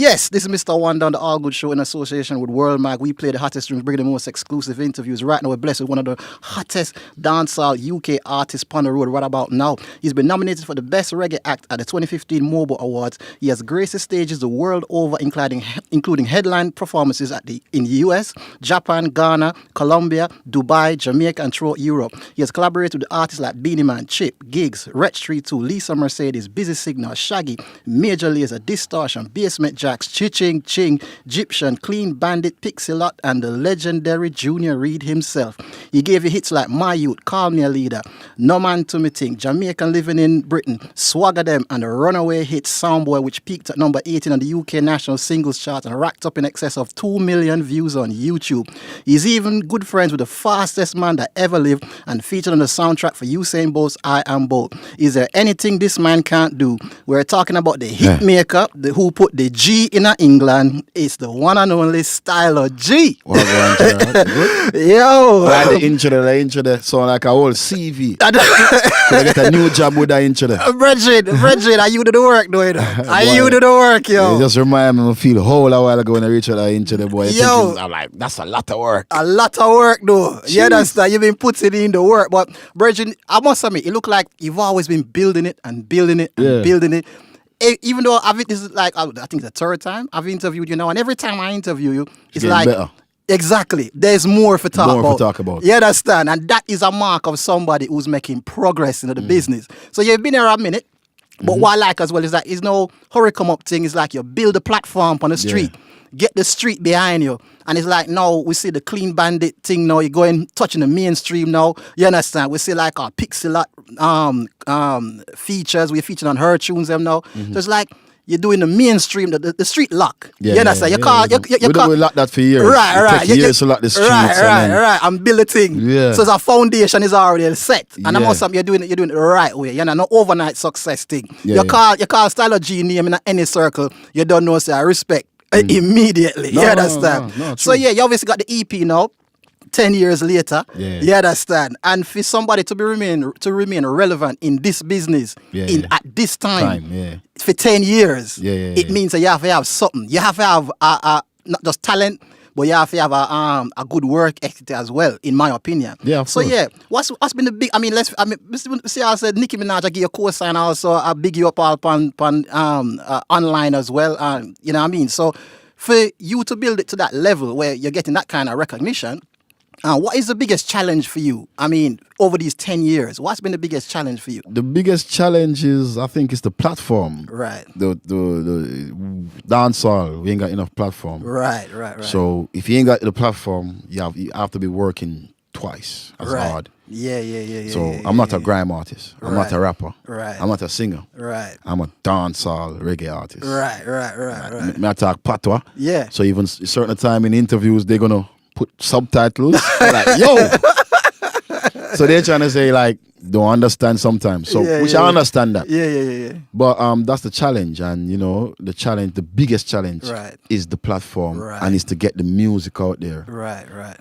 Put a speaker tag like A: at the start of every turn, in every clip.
A: Yes, this is Mr. Wondah on the All Good Show in association with World Mag. We play the hottest streams, bring the most exclusive interviews. Right now, we're blessed with one of the hottest dancehall UK artists on the road right about now. He's been nominated for the Best Reggae Act at the 2015 Mobile Awards. He has graced the stages the world over, including headline performances in the US, Japan, Ghana, Colombia, Dubai, Jamaica, and throughout Europe. He has collaborated with artists like Beanie Man, Chip, Gigs, Red Street 2, Lisa Mercedes, Busy Signal, Shaggy, Major Lazer, Distortion, Basement Jacks, Chiching, Ching, Egyptian, Clean Bandit, Pixelot, and the legendary Junior Reid himself. He gave you hits like My Youth, Call Me a Leader, No Man to Me Think, Jamaican Living in Britain, Swagger Them, and the runaway hit Soundboy, which peaked at number 18 on the UK National Singles Chart and racked up in excess of 2 million views on YouTube. He's even good friends with the fastest man that ever lived and featured on the soundtrack for Usain Bolt's I Am Bolt. Is there anything this man can't do? We're talking about the hit maker, who put the G in England. It's the one and only Stylo G.
B: Yo!
A: The
B: intro there sound like a whole CV. Could I get a new job with that intro there?
A: Bridget, are you do the work, though? Are you do the work, yo?
B: It just remind me, I feel a whole while ago when I reached that intro there, boy.
A: Yo!
B: I'm like, that's a lot of work.
A: A lot of work, though. Jeez. You understand? You've been putting in the work. But, Bridget, I must admit, it look like you've always been building it and building it and building it. Even though this is like, I think the third time I've interviewed you now, and every time I interview you, it's like
B: better.
A: Exactly. There's more to talk about. You understand? And that is a mark of somebody who's making progress into the business. So you've been here a minute, but what I like as well is that it's no hurry come up thing. It's like you build a platform on the street. Get the street behind you. And it's like now we see the Clean Bandit thing now. You're going touching the mainstream now. You understand? We see like our Pixelot features. We're featuring on her tunes them now. So it's like you're doing the mainstream, the street lock. You understand?
B: We lock that for years.
A: Right.
B: It take years to lock the streets.
A: Right. And build a thing.
B: Yeah.
A: So the foundation is already set. And I must say you're doing it the right way. You know, no overnight success thing. You call Stylo G name in any circle, you don't know, say I respect. Immediately, you understand?
B: No,
A: so you obviously got the EP now, 10 years later, you understand? And for somebody to remain relevant in this business at this time for 10 years, it means that you have to have something. You have to have not just talent, but you have to have a good work ethic as well, in my opinion.
B: Yeah,
A: so what's been the big? See, I said Nicki Minaj, I give you a co-sign also. I big you up all on online as well. You know what I mean? So for you to build it to that level where you're getting that kind of recognition, what is the biggest challenge for you? I mean, over these 10 years, what's been the biggest challenge for you?
B: The biggest challenge is, I think, it's the platform.
A: Right.
B: The dancehall, we ain't got enough platform.
A: Right.
B: So if you ain't got the platform, you have to be working twice as hard.
A: Yeah.
B: So I'm not a grime artist. I'm not a rapper.
A: Right.
B: I'm not a singer.
A: Right.
B: I'm a dancehall reggae artist.
A: Right.
B: I talk patois.
A: Yeah.
B: So even certain time in interviews, they're gonna put subtitles. Like, yo. So they're trying to say like, don't understand sometimes. So which I understand that.
A: Yeah.
B: But that's the challenge, and the biggest challenge is the platform, and is to get the music out there.
A: Right.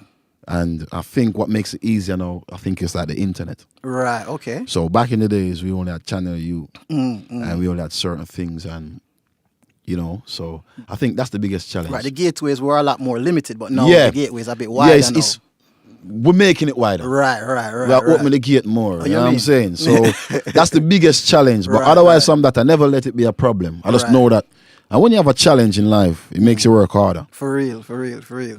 B: And I think what makes it easier now, I think it's like the internet.
A: Right. Okay.
B: So back in the days, we only had Channel U, and we only had certain things, and so I think that's the biggest challenge.
A: Right. The gateways were a lot more limited, but now the gateways are a bit wider.
B: Yeah, we're making it wider.
A: Right.
B: We're opening the gate more. You know what I'm saying? So that's the biggest challenge. But otherwise, I never let it be a problem. I just know that. And when you have a challenge in life, it makes you work harder.
A: For real.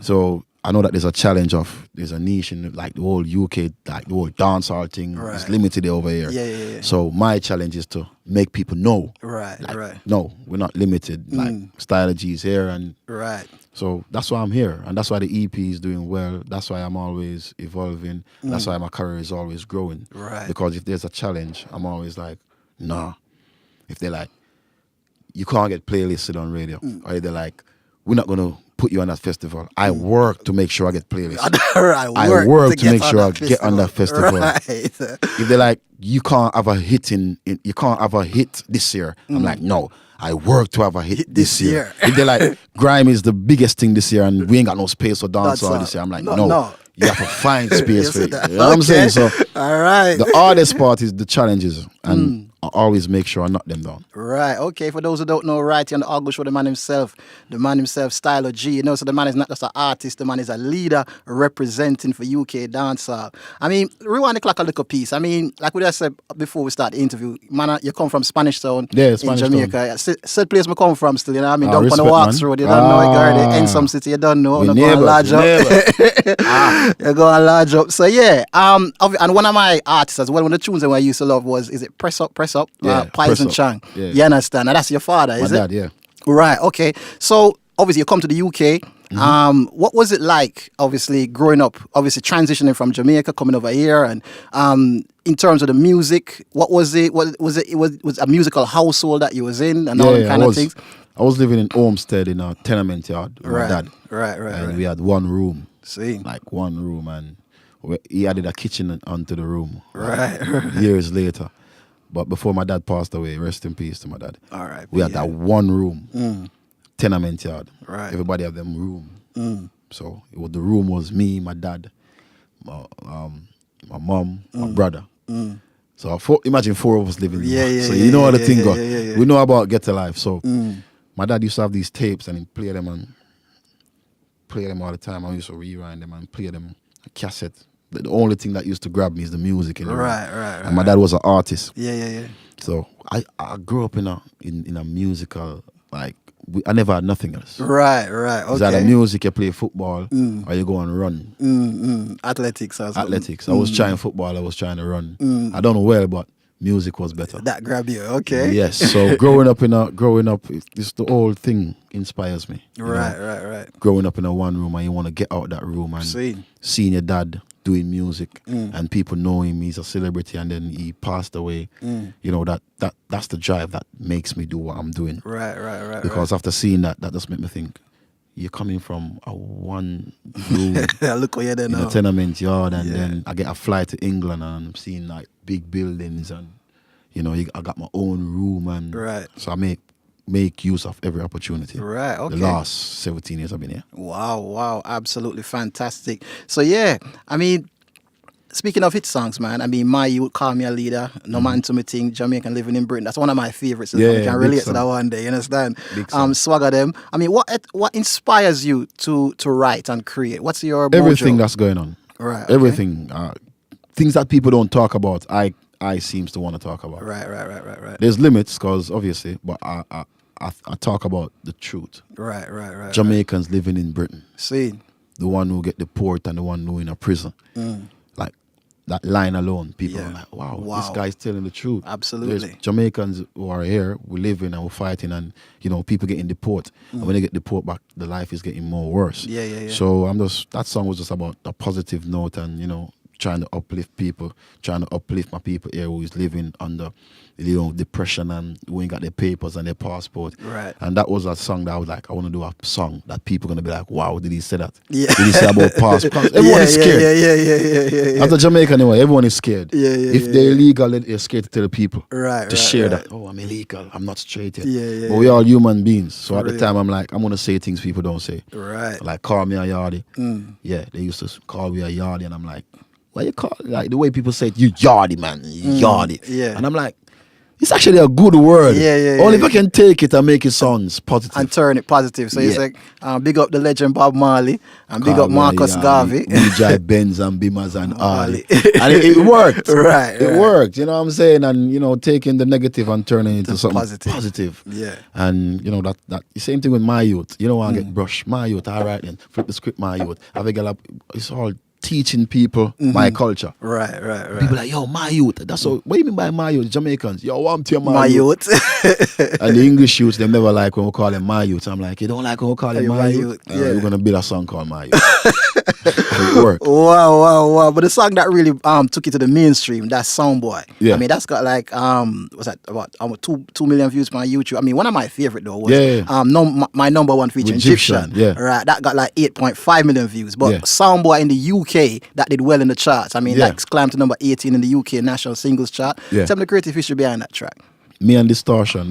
B: So I know that there's a niche in like the whole UK, like the whole dancehall thing. It's limited over here.
A: Yeah.
B: So my challenge is to make people know.
A: Right.
B: No, we're not limited. Like Stylo G is here, and so that's why I'm here, and that's why the EP is doing well. That's why I'm always evolving. That's why my career is always growing.
A: Right.
B: Because if there's a challenge, I'm always like, nah. If they're like, you can't get playlisted on radio, or they're like, we're not gonna put you on that festival. I work to make sure I get playlisted. I work to make sure I get on that festival.
A: Right.
B: If they're like, you can't have a hit you can't have a hit this year, I'm like, no. I work to have a hit this year. If they're like, grime is the biggest thing this year and we ain't got no space for dancehall this year, I'm like, no. You have to find space for it. You know what I'm saying? So
A: all right.
B: the hardest part is the challenges. And I always make sure I knock them down.
A: Right. Okay. For those who don't know, right here on the August Show, the man himself, Stylo G. You know, so the man is not just an artist. The man is a leader representing for UK dancehall. I mean, rewind the clock a little piece. I mean, like we just said before we start the interview, man, you come from Spanish Town in Jamaica. Said place me come from still. You know, what I mean, down on the Walks Road. You don't know it, guard in some city. You don't know.
B: We
A: Go and large up. You go and large up. So yeah. And one of my artists as well. One of the tunes that I used to love was it Press Up, Pies and Chang.
B: Yeah.
A: You understand? And that's your father, is
B: My
A: it?
B: dad, yeah.
A: Right, okay. So obviously you come to the UK. What was it like, obviously, growing up, obviously transitioning from Jamaica, coming over here, and in terms of the music, what was it? Was it a musical household that you was in and all that kind of things?
B: I was living in Olmsted in a tenement yard with my dad.
A: Right.
B: And we had one room.
A: See.
B: Like one room, and he added a kitchen onto the room.
A: Right.
B: Years later. But before my dad passed away, rest in peace to my dad.
A: All right.
B: We had that one room, tenement yard.
A: Right.
B: Everybody had them room. So the room was me, my dad, my mom, my brother. So imagine 4 of us living there. So you know how the thing go. We know about Get Alive. So my dad used to have these tapes and he'd play them all the time. I used to rewind them and play them a cassette. The only thing that used to grab me is the music in the room.
A: Right.
B: And my dad was an artist.
A: Yeah.
B: So I grew up in a musical, like, I never had nothing else.
A: Right. Okay.
B: It's either music, you play football, or you go and run.
A: Athletics.
B: Athletics. I was trying football, I was trying to run. I don't know well, but music was better.
A: That grabbed you, okay.
B: Yes. So growing up, this the whole thing inspires me.
A: Right.
B: Growing up in a one room and you want to get out that room and seeing your dad doing music and people know him, he's a celebrity, and then he passed away. You know, that's the drive that makes me do what I'm doing.
A: Right.
B: Because after seeing that just made me think, you're coming from a one room
A: Look what you're there
B: in
A: now.
B: a tenement yard, and then I get a flight to England and I'm seeing like big buildings, and you know, I got my own room, and so I make use of every opportunity.
A: Right, okay.
B: The last 17 years I've been here.
A: Wow, absolutely fantastic. So yeah, I mean, speaking of hit songs, man, I mean, My Youth, Call Me a Leader, No Man to Me Thing, Jamaican Living in Britain. That's one of my favorites.
B: Yeah,
A: I can relate to that one day, you understand? Swagger them. I mean, what inspires you to write and create? What's your
B: everything that's going on?
A: Right. Okay.
B: Everything. Things that people don't talk about, I seems to want to talk about.
A: Right.
B: There's limits, because obviously, but I talk about the truth.
A: Right.
B: Jamaicans living in Britain.
A: See.
B: The one who get deported and the one who in a prison. Like, that line alone, people are like, wow, this guy's telling the truth.
A: Absolutely.
B: There's Jamaicans who are here, we live in and we're fighting, and, you know, people getting deported. And when they get deported back, the life is getting more worse.
A: Yeah.
B: So that song was just about a positive note and, you know, trying to uplift people, trying to uplift my people here who is living under, you know, depression and who ain't got their papers and their passport.
A: Right.
B: And that was a song that I was like, I want to do a song that people going to be like, wow, did he say that?
A: Yeah.
B: Did he say about passport? Everyone is scared.
A: Yeah.
B: After Jamaica anyway, everyone is scared.
A: Yeah.
B: If they're illegal, they're scared to tell the people.
A: Right.
B: Share that. Oh, I'm illegal. I'm not straight yet.
A: Yeah.
B: But we are human beings. So at the time, I'm like, I'm going to say things people don't say.
A: Right.
B: Like, call me a yardie. Yeah, they used to call me a yardie, and I'm like, what you call it? Like the way people say it, you yardie, man. You yardie.
A: Yeah.
B: And I'm like, it's actually a good word.
A: Yeah.
B: Only if I can take it and make it sound positive.
A: And turn it positive. So it's like, big up the legend Bob Marley and big up Marcus Garvey.
B: We drive Benz and Beamers and Harley. And it worked.
A: Right.
B: It worked. You know what I'm saying? And, you know, taking the negative and turning it into something positive.
A: Yeah.
B: And, you know, that the same thing with My Youth. You know, I get brushed. My Youth, all right then. Flip the script, My Youth. Have a girl, it's all teaching people my culture.
A: Right.
B: People like, yo, My Youth. That's all. What do you mean by My Youth? Jamaicans. Yo, I'm to your
A: My Youth.
B: And the English youths, they never like when we call them My Youth. I'm like, you don't like when we call them My Youth?
A: Yeah.
B: We're going to build a song called My Youth. It worked.
A: Wow. But the song that really took it to the mainstream, that's Soundboy.
B: Yeah.
A: I mean, that's got like, what's that, about 2 million views on YouTube. I mean, one of my favorite though was my number one feature, Egyptian.
B: Yeah.
A: Right. That got like 8.5 million views. But Soundboy in the UK, that did well in the charts. I mean, like climbed to number 18 in the UK National Singles Chart.
B: Yeah.
A: Tell me the creative history behind that track.
B: Me and Distortion,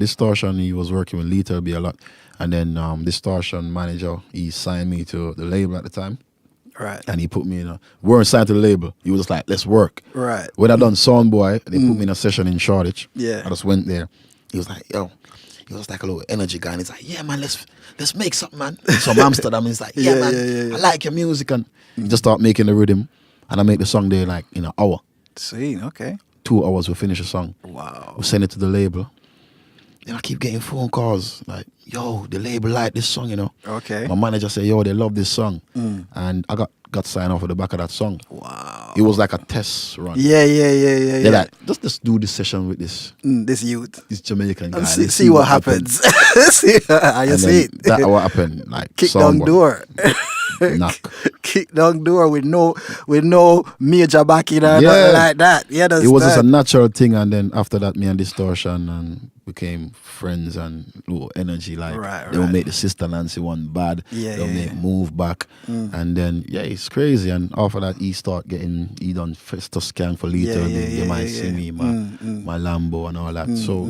B: he was working with Lethal B a lot. And then Distortion manager, he signed me to the label at the time.
A: Right.
B: And he put me in a, we weren't signed to the label. He was just like, let's work.
A: Right.
B: When I done Soundboy, they put me in a session in Shoreditch.
A: Yeah.
B: I just went there. He was like, yo, he was like a little energy guy. And he's like, yeah, man, let's make something, man. From Amsterdam. He's like, yeah, man, I like your music. And he just start making the rhythm. And I make the song there like in an hour.
A: See, okay.
B: 2 hours, we finish the song.
A: Wow.
B: We send it to the label. Then I keep getting phone calls like, yo, the label like this song, you know.
A: Okay.
B: My manager said, yo, they love this song. And I got signed off at the back of that song.
A: Wow.
B: It was like a test run.
A: Yeah.
B: They're like, just do this session with this
A: This youth.
B: this Jamaican guy.
A: And
B: Let's
A: see what happens. See how you
B: And
A: see
B: then
A: it.
B: that what happened. Like
A: Kick down
B: Soundboy,
A: door.
B: knock.
A: Kick down door with no major backing or nothing like that. You understand?
B: It was just a natural thing, and then after that, me and Distortion and became friends and little energy. Like they will make the Sister Nancy one bad. They'll make Move Back, and then it's crazy. And after that, he done Festus Scan for Lethal. They might see me, my Lambo and all that. So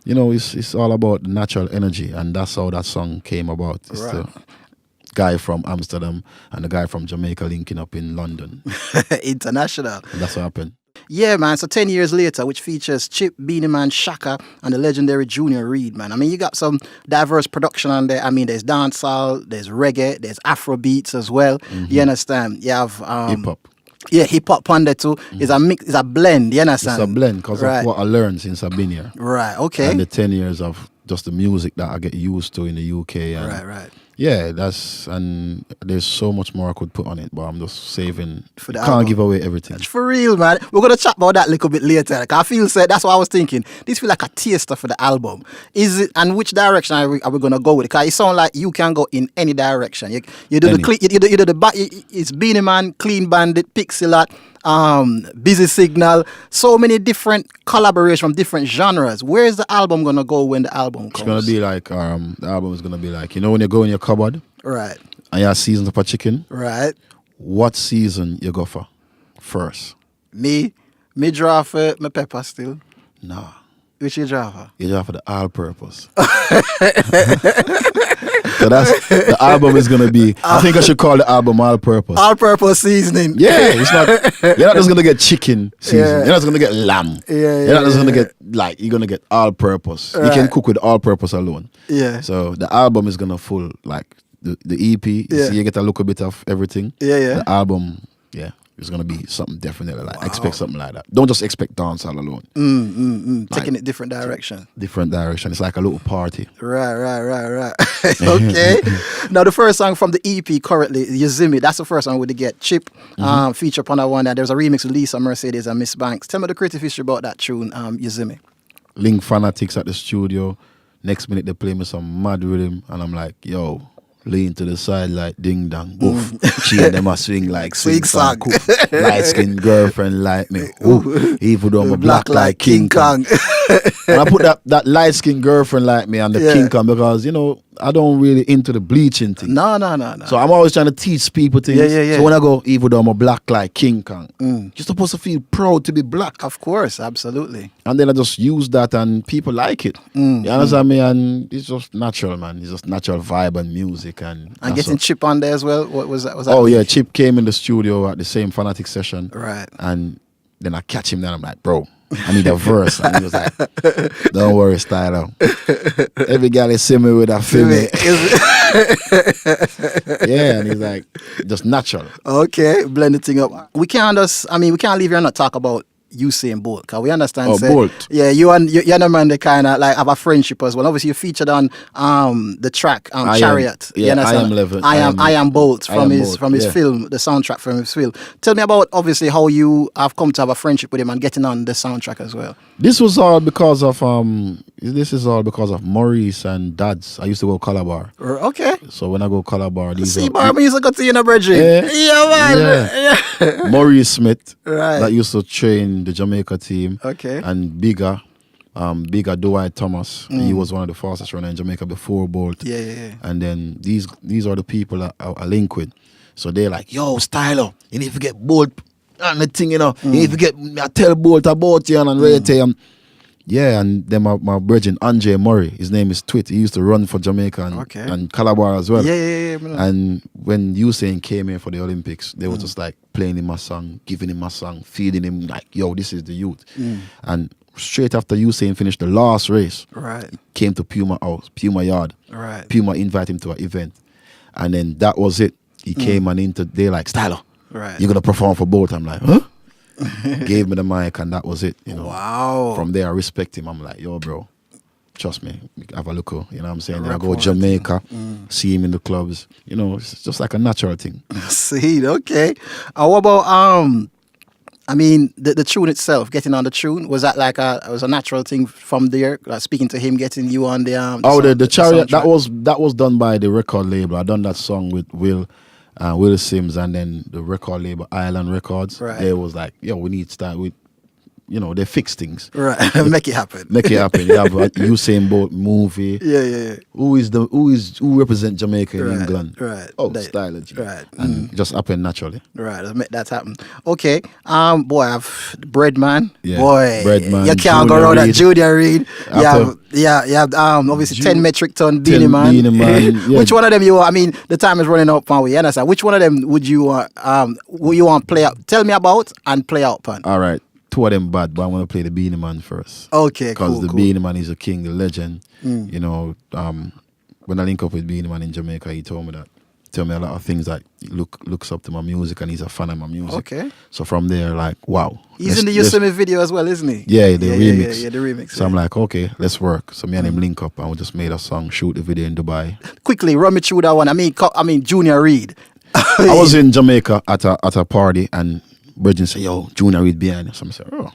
B: you know, it's all about the natural energy, and that's how that song came about. It's the guy from Amsterdam and the guy from Jamaica linking up in London.
A: International.
B: And that's what happened.
A: Yeah, man. So 10 years later, which features Chip, Beanie Man, Shaka, and the legendary Junior Reid, man. I mean, you got some diverse production on there. I mean, there's dancehall, there's reggae, there's Afro beats as well. You understand? You have
B: Hip-hop.
A: Yeah, hip-hop on there too. It's a mix, it's a blend, you understand?
B: It's a blend because of what I learned since I've been here.
A: Right, okay.
B: And the 10 years of just the music that I get used to in the UK. And
A: Right.
B: Yeah, and there's so much more I could put on it, but I'm just saving.
A: For the
B: Can't
A: album.
B: give away everything.
A: For real, man. We're going to chat about that a little bit later. Like, I feel that's what I was thinking. This feel like a taster for the album. Is it, and which direction are we going to go with it? Because it sounds like you can go in any direction. You do it's Beanie Man, Clean Bandit, Pixelot, Busy Signal, so many different collaborations from different genres. Where is the album going to go when the album comes?
B: It's going to be like, the album is going to be like, you know when you go in your cupboard?
A: Right.
B: And you have seasons of a chicken?
A: Right.
B: What season you go for first?
A: Me draw for my pepper still.
B: Nah.
A: Which you draw for?
B: You draw for the all-purpose. So that's the album is gonna be. I think I should call the album all-purpose.
A: All-purpose seasoning.
B: Yeah, it's not. You're not just gonna get chicken season.
A: Yeah.
B: You're not just gonna get lamb. You're not just gonna get you're gonna get all-purpose.
A: Right.
B: You can cook with all-purpose alone.
A: Yeah.
B: So the album is gonna full like the EP. You get a little bit of everything.
A: Yeah.
B: The album, it's gonna be something definitely like expect something like that. Don't just expect dancehall alone.
A: Taking it different direction.
B: Different direction. It's like a little party.
A: Right. Okay. Now the first song from the EP currently, Yazimi, that's the first song we get. Chip feature upon that one. And there's a remix with Lisa Mercedes and Miss Banks. Tell me the creative history about that tune, Yazimi.
B: Link Fanatics at the studio. Next minute they play me some mad rhythm and I'm like, yo, lean to the side like ding dong, boof. She and them a swing like swing song. Light skinned girlfriend like me. Ooh. Even though I'm a black like King Kong. And I put that light skinned girlfriend like me on the King Kong because, you know, I don't really into the bleaching thing.
A: No.
B: So I'm always trying to teach people things.
A: Yeah.
B: So when I go, even though I'm a black like King Kong, you're supposed to feel proud to be black.
A: Of course, absolutely.
B: And then I just use that and people like it. You understand me? And it's just natural, man. It's just natural vibe and music. And
A: getting Chip on there as well. What was that?
B: Oh, yeah. Chip came in the studio at the same Fanatic session.
A: Right.
B: And then I catch him there. I'm like, bro, I need a verse. And he was like, don't worry, Stylo. Every guy they see me with a film. Yeah, and he's like, just natural.
A: Okay, blend the thing up. We can't leave here and not talk about Usain Bolt, because we understand.
B: Bolt.
A: Yeah, you're the man that kind of like have a friendship as well. Obviously, you featured on the track Chariot.
B: I
A: Am Bolt from his
B: yeah.
A: film, the soundtrack from his film. Tell me about obviously how you have come to have a friendship with him and getting on the soundtrack as well.
B: This was all because of Maurice and Dads. I used to go Calabar.
A: Okay.
B: So when I go Calabar, these
A: see, I used to go to you in a bridge. Yeah, man.
B: Yeah. Maurice Smith,
A: right,
B: that used to train the Jamaica team.
A: Okay.
B: And Bigger Dwight Thomas. He was one of the fastest runners in Jamaica before Bolt.
A: Yeah.
B: And then these are the people that I link with. So they're like, yo, Stylo, you need to get Bolt and the thing, you know. You need to get, I tell Bolt about you and rate him. Yeah, and then my brethren, Andre Murray, his name is Twit. He used to run for Jamaica and Calabar as well.
A: Yeah.
B: And when Usain came here for the Olympics, they were just like playing him my song, giving him my song, feeding him like, yo, this is the youth. And straight after Usain finished the last race,
A: Right.
B: he came to Puma House, Puma Yard.
A: Right.
B: Puma invited him to an event. And then that was it. He came and they like, Stylo,
A: Right.
B: you're going to perform for both. I'm like, huh? Gave me the mic and that was it, you know.
A: Wow.
B: From there I respect him. I'm like, yo, bro, trust me, have a look, you know what I'm saying? Then I
A: Rap
B: go
A: for
B: Jamaica, see him in the clubs, you know, it's just like a natural thing.
A: See, okay. What about I mean the tune itself, getting on the tune, was that like it was a natural thing from there, like speaking to him, getting you on the
B: The Chariot,
A: soundtrack?
B: that was done by the record label. I done that song with Will Sims, and then the record label Island Records.
A: Right.
B: They was like, yo, we need to start with, you know, they fix things.
A: Right. Make it happen.
B: Make it happen. You have a Usain Bolt movie.
A: Yeah.
B: Who represent Jamaica in
A: Right,
B: England?
A: right.
B: Oh,
A: They-
B: Stylo G.
A: right.
B: And it just happened naturally.
A: Right, let's make that happen. Okay, boy, I've Breadman.
B: Yeah,
A: Boy,
B: Breadman,
A: you can't go
B: Junior
A: around that
B: Reid.
A: Junior Reid.
B: After-
A: You have obviously 10 metric ton
B: 10
A: Beanie Man.
B: Beanie Man, yeah.
A: Which one of them I mean, the time is running out, pan. You understand? Which one of them would you want to play out? Tell me about and play out, pan.
B: All right. Two of them bad, but I want to play the Beanie Man first.
A: Okay,
B: Because
A: cool.
B: the
A: cool.
B: Beanie Man is a king, the legend. You know, when I link up with Beanie Man in Jamaica, he told me a lot of things that he looks up to my music and he's a fan of my music.
A: Okay.
B: So from there, like, wow.
A: He's in the Yosemite video as well, isn't he?
B: Yeah, the remix.
A: Yeah, the remix.
B: So I'm like, okay, let's work. So me and him link up and we just made a song, shoot the video in Dubai.
A: Quickly, run me through that one. I mean, Junior Reid.
B: I was in Jamaica at a party and Bridget said, yo, Junior Reid behind us. So I said, oh,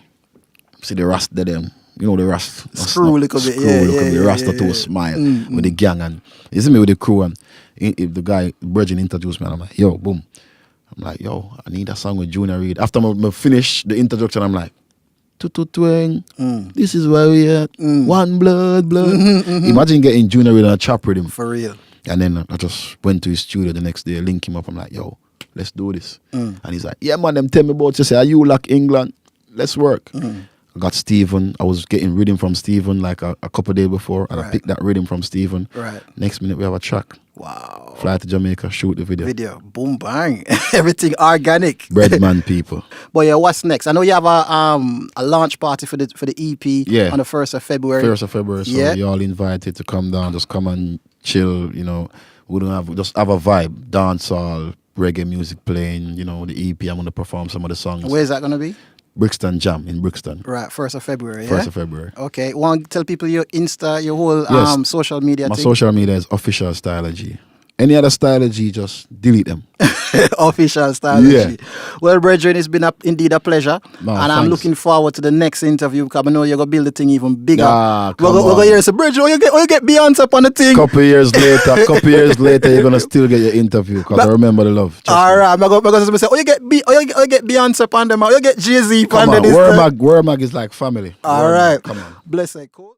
B: see the Rasta them. You know the Rasta.
A: Screw a little bit.
B: Screw a little bit. Rasta to a smile with the gang. And you see me with the crew and if the guy, Bridget introduced me and I'm like, yo, boom. I'm like, yo, I need a song with Junior Reid. After I finish the introduction, I'm like, twang. This is where we at. One blood. Imagine getting Junior Reid on a chop rhythm.
A: For real.
B: And then I just went to his studio the next day, link him up. I'm like, yo, let's do this. And he's like, yeah, man, them tell me about you. Say, are you like England? Let's work. I got Stephen. I was getting rhythm from Stephen like a couple of days before. And I
A: Right.
B: picked that rhythm from Stephen.
A: Right.
B: Next minute, we have a track.
A: Wow.
B: Fly to Jamaica, shoot the video.
A: Boom, bang. Everything organic.
B: Breadman people.
A: But yeah, what's next? I know you have a launch party for the EP
B: Yeah.
A: on the 1st of February.
B: 1st of February. So
A: Yeah.
B: you're all invited to come down. Just come and chill, you know. We don't have, just have a vibe. Dancehall, reggae music playing, you know, the EP. I'm going to perform some of the songs.
A: Where's that going to be?
B: Brixton Jam in Brixton.
A: Right, 1st of February,
B: 1st
A: yeah?
B: of February.
A: Okay, want to tell people your Insta, your whole
B: Yes.
A: social media
B: My
A: thing?
B: social media is official Stylo G. Any other Stylo G, just delete them.
A: Official style.
B: Yeah.
A: Well, brethren, it's been indeed a pleasure.
B: No,
A: and I'm
B: thanks.
A: looking forward to the next interview because I know you're going to build the thing even bigger.
B: Ah,
A: we're
B: come
A: going to
B: on.
A: hear, so Bridget, you get Beyonce up on the thing.
B: Couple years later, you're gonna still get your interview because I remember the love. Trust
A: All
B: me.
A: right, I'm going to say, you get Beyonce up on them, you get Jay-Z up
B: Come
A: on
B: on,
A: this.
B: Wormag is like family.
A: All
B: Wormag,
A: right.
B: come on.
A: Bless her. Cool.